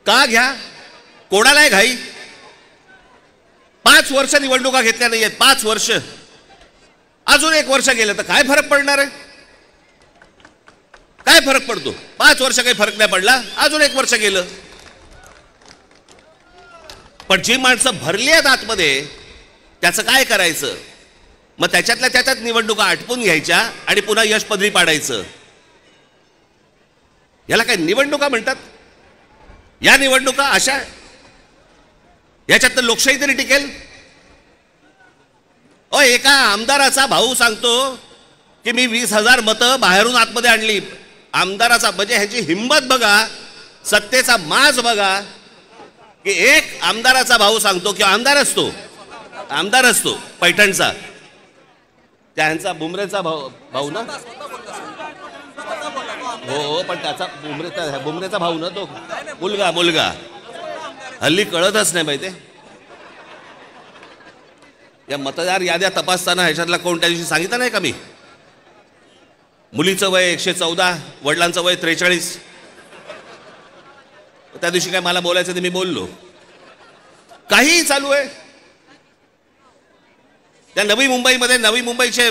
का घ्या, कोणालाही घाई. 5 वर्ष निवडणुका घेतल्या नाहीयेत, 5 वर्ष. अजून 1 वर्ष गेलं तर काय फरक पडणार आहे? काय फरक पडतो? 5 वर्ष काही फरक नाही पडला, अजून 1 वर्ष गेलं. पण जी माणसं भरली आहेत आतमध्ये त्याचं काय करायचं? मग त्याच्यातल्या त्याच्यात निवडणुका आटपून घ्यायच्या आणि पुन्हा यश पदरी पाडायचं. याला काय निवडणुका म्हणतात? या निवडणुका अशा, याच्यात तर लोकशाही तरी टिकेल? एका आमदाराचा भाऊ सांगतो की मी 20,000 मतं बाहेरून आतमध्ये आणली. आमदाराचा, म्हणजे ह्याची हिंमत बघा, सत्तेचा माज बघा, की एक आमदाराचा भाऊ सांगतो की आमदार असतो पैठणचा, त्यांचा बुमरेचा भाऊ ना, हो पण त्याचा बुमरेचा भाऊ ना, तो मुलगा हल्ली कळतच नाही माहिती. या मतदार याद्या तपासताना ह्याच्यातला कोण, त्या दिवशी सांगितलं नाही का मी, मुलीचं वय 114, वडिलांचं वय 43. त्या दिवशी काय मला बोलायचं ते मी बोललो. काहीही चालू आहे. त्या नवी मुंबईचे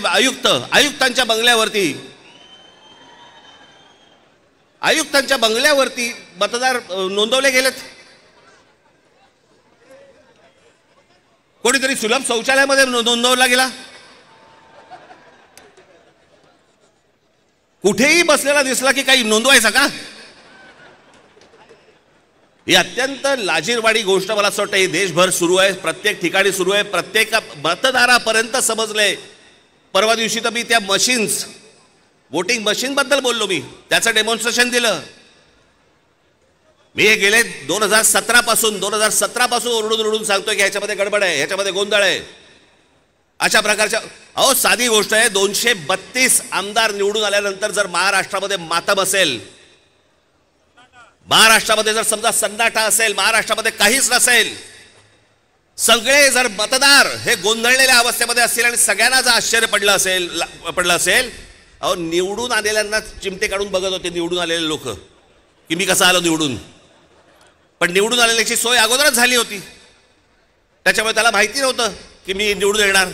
आयुक्तांच्या बंगल्यावरती मतदार नोंदवले गेलेत. कोणीतरी सुलभ शौचालयामध्ये नोंदवला गेला. कुठेही बसलेला दिसला की काही नोंदवायचा का? ही अत्यंत लाजिरवाणी गोष्ट मला असं वाटतं ही देशभर सुरू आहे, प्रत्येक ठिकाणी सुरू आहे, प्रत्येक मतदारापर्यंत समजलंय. परवा दिवशी तर मी त्या मशीन्स, वोटिंग मशीन बद्दल बोललो, मी त्याचं डेमॉन्स्ट्रेशन दिलं. मी हे गेले 2017 पासून ओरडून सांगतोय की ह्याच्यामध्ये गडबड आहे, ह्याच्यामध्ये गोंधळ आहे. अशा प्रकारच्या, साधी गोष्ट आहे, 232 आमदार निवडून आल्यानंतर जर महाराष्ट्रामध्ये मातम असेल, महाराष्ट्रामध्ये जर समजा सन्नाटा असेल, महाराष्ट्रामध्ये काहीच नसेल, सगळे जर मतदार हे गोंधळलेल्या अवस्थेमध्ये असतील आणि सगळ्यांना जर आश्चर्य पडलं असेल, निवडून आलेल्यांना चिमटे काढून बघत होते निवडून आलेले लोक की मी कसा आलो निवडून. पण निवडून आलेल्याची सोय अगोदरच झाली होती, त्याच्यामुळे त्याला माहिती नव्हतं की मी निवडून येणार.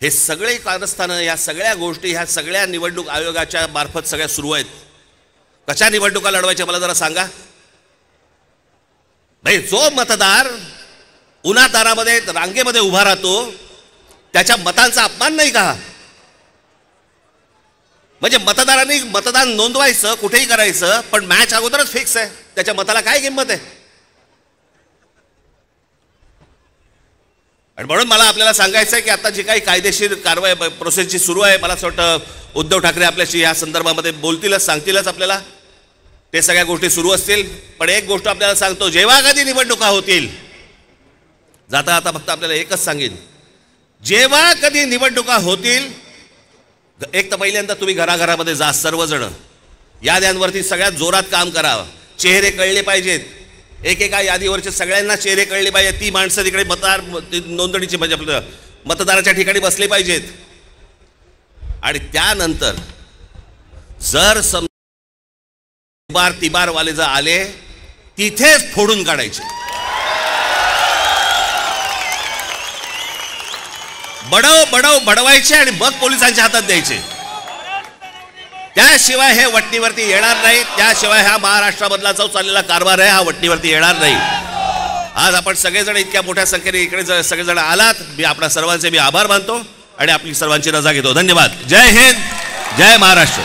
हे सगळे कारस्थानं, या सगळ्या गोष्टी, ह्या सगळ्या निवडणूक आयोगाच्या मार्फत सगळ्या सुरू आहेत. कशा निवडणुका लढवायच्या मला जरा सांगा. भाई, जो मतदार उन्हातारामध्ये रांगेमध्ये उभा राहतो त्याच्या मतांचा अपमान नाही का? म्हणजे मतदारांनी मतदान नोंदवायचं, कुठेही करायचं, पण मॅच अगोदरच फिक्स आहे, त्याच्या मताला काय किंमत आहे? आणि म्हणून मला आपल्याला सांगायचं आहे की आता जी काही कायदेशीर कारवाई प्रोसेस जी सुरू आहे, मला असं वाटतं उद्धव ठाकरे आपल्याशी या संदर्भामध्ये बोलतीलच, सांगतीलच आपल्याला, ते सगळ्या गोष्टी सुरू असतील. पण एक गोष्ट आपल्याला सांगतो, जेव्हा कधी निवडणुका होतील, जाता आता फक्त आपल्याला एकच सांगेन, जेव्हा कधी निवडणुका होतील, एक तर पहिल्यांदा तुम्ही घराघरामध्ये जा, सर्वजण याद्यांवरती सगळ्यात जोरात काम करा. चेहरे कळले पाहिजेत, एकेका यादीवरचे सगळ्यांना चेहरे कळले पाहिजेत. ती माणसं तिकडे मतदार नोंदणीची म्हणजे आपलं मतदाराच्या ठिकाणी बसले पाहिजेत. आणि त्यानंतर जर तिबार वाले जर आले, तिथेच फोडून काढायचे, बडवायचे आणि मग पोलिसांच्या हातात द्यायचे. त्याशिवाय हे वटणीवरती येणार नाही, त्याशिवाय हा महाराष्ट्रामधला जो चाललेला कारभार आहे हा वटणीवरती येणार नाही. आज आपण सगळेजण इतक्या मोठ्या संख्येने इकडे सगळेजण आलात, मी आपल्या सर्वांचे आभार मानतो आणि आपली सर्वांची रजा घेतो. धन्यवाद. जय हिंद, जय महाराष्ट्र.